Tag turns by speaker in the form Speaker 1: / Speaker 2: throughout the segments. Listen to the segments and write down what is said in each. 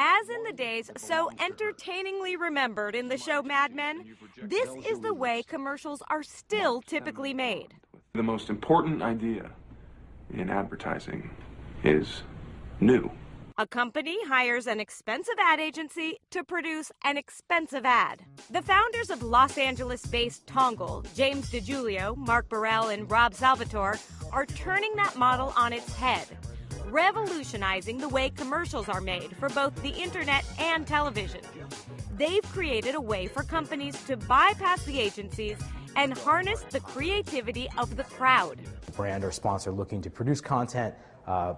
Speaker 1: As in the days so entertainingly remembered in the show Mad Men, this is the way commercials are still typically made.
Speaker 2: The most important idea in advertising is new.
Speaker 1: A company hires an expensive ad agency to produce an expensive ad. The founders of Los Angeles-based Tongal, James DiGiulio, Mark Burrell, and Rob Salvatore, are turning that model on its head, revolutionizing the way commercials are made for both the internet and television. They've created a way for companies to bypass the agencies and harness the creativity of the crowd.
Speaker 3: Brand or sponsor looking to produce content,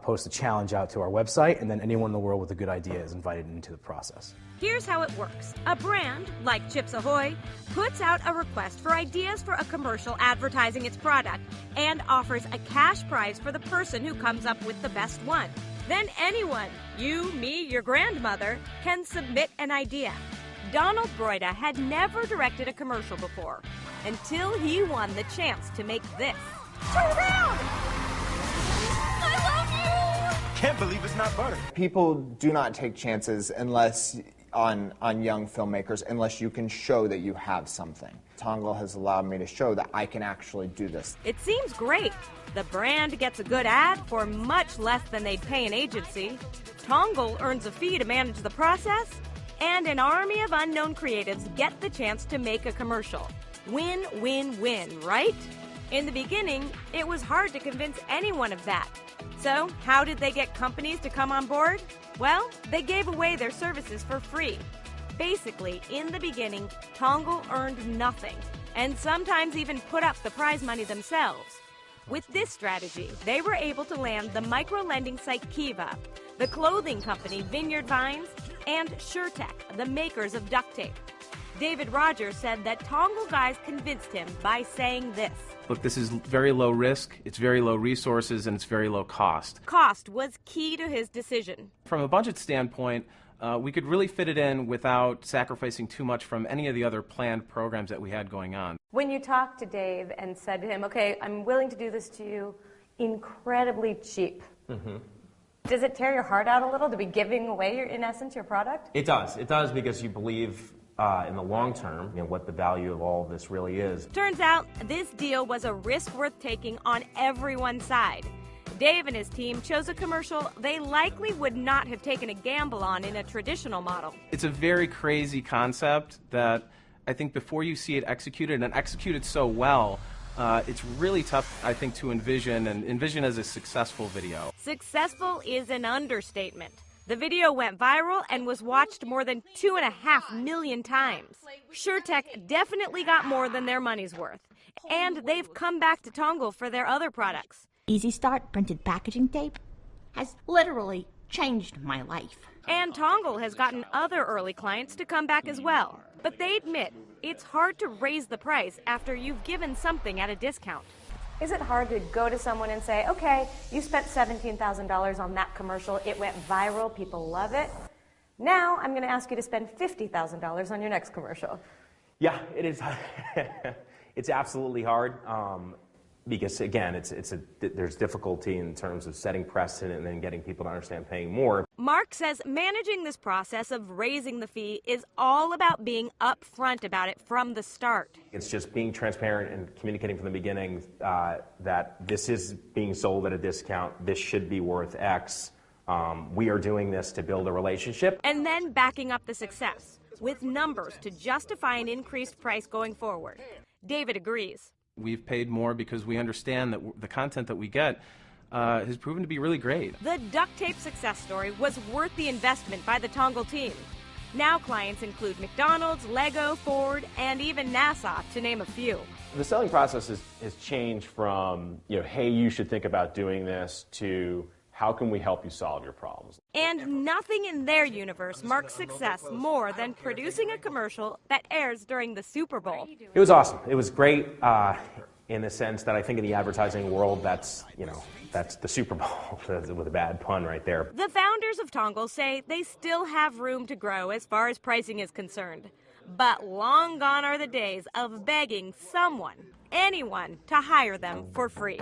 Speaker 3: post a challenge out to our website, and then anyone in the world with a good idea is invited into the process.
Speaker 1: Here's how it works. A brand, like Chips Ahoy, puts out a request for ideas for a commercial advertising its product and offers a cash prize for the person who comes up with the best one. Then anyone, you, me, your grandmother, can submit an idea. Donald Broida had never directed a commercial before until he won the chance to make this. Turn around! I love you!
Speaker 4: Can't believe it's not butter.
Speaker 5: People do not take chances unless on young filmmakers unless you can show that you have something. Tongal has allowed me to show that I can actually do this.
Speaker 1: It seems great. The brand gets a good ad for much less than they'd pay an agency. Tongal earns a fee to manage the process, and an army of unknown creatives get the chance to make a commercial. Win, win, win, right? In the beginning, it was hard to convince anyone of that. So, how did they get companies to come on board? Well, they gave away their services for free. Basically, in the beginning, Tongal earned nothing, and sometimes even put up the prize money themselves. With this strategy, they were able to land the micro-lending site Kiva, the clothing company Vineyard Vines, and SureTech, the makers of duct tape. David Rogers said that Tongal guys convinced him by saying this.
Speaker 6: Look, this is very low risk, it's very low resources, and it's very low cost.
Speaker 1: Cost was key to his decision.
Speaker 6: From a budget standpoint, we could really fit it in without sacrificing too much from any of the other planned programs that we had going on.
Speaker 7: When you talked to Dave and said to him, okay, I'm willing to do this to you incredibly cheap, does it tear your heart out a little to be giving away, in essence, your product?
Speaker 4: It does. It does because you believe in the long term, what the value of all of this really is.
Speaker 1: Turns out, this deal was a risk worth taking on everyone's side. Dave and his team chose a commercial they likely would not have taken a gamble on in a traditional model.
Speaker 6: It's a very crazy concept that I think before you see it executed, and executed so well, it's really tough, I think, to envision as a successful video.
Speaker 1: Successful is an understatement. The video went viral and was watched more than 2.5 million times. SureTech definitely got more than their money's worth. And they've come back to Tongal for their other products.
Speaker 8: Easy Start printed packaging tape has literally changed my life.
Speaker 1: And Tongal has gotten other early clients to come back as well. But they admit it's hard to raise the price after you've given something at a discount.
Speaker 7: Is it hard to go to someone and say, okay, you spent $17,000 on that commercial, it went viral, people love it. Now I'm going to ask you to spend $50,000 on your next commercial.
Speaker 4: Yeah, it is. It's absolutely hard because, again, there's difficulty in terms of setting precedent and then getting people to understand paying more.
Speaker 1: Mark says managing this process of raising the fee is all about being upfront about it from the start.
Speaker 4: It's just being transparent and communicating from the beginning that this is being sold at a discount, this should be worth X. We are doing this to build a relationship.
Speaker 1: And then backing up the success with numbers to justify an increased price going forward. David agrees.
Speaker 6: We've paid more because we understand that the content that we get has proven to be really great.
Speaker 1: The duct tape success story was worth the investment by the Tongal team. Now clients include McDonald's, Lego, Ford, and even NASA, to name a few.
Speaker 9: The selling process has changed from, hey, you should think about doing this, to how can we help you solve your problems?
Speaker 1: And nothing in their universe marks success more than producing a commercial that airs during the Super Bowl.
Speaker 4: It was awesome. It was great in the sense that I think in the advertising world, that's the Super Bowl, with a bad pun right there.
Speaker 1: The founders of Tongal say they still have room to grow as far as pricing is concerned. But long gone are the days of begging someone, anyone, to hire them for free.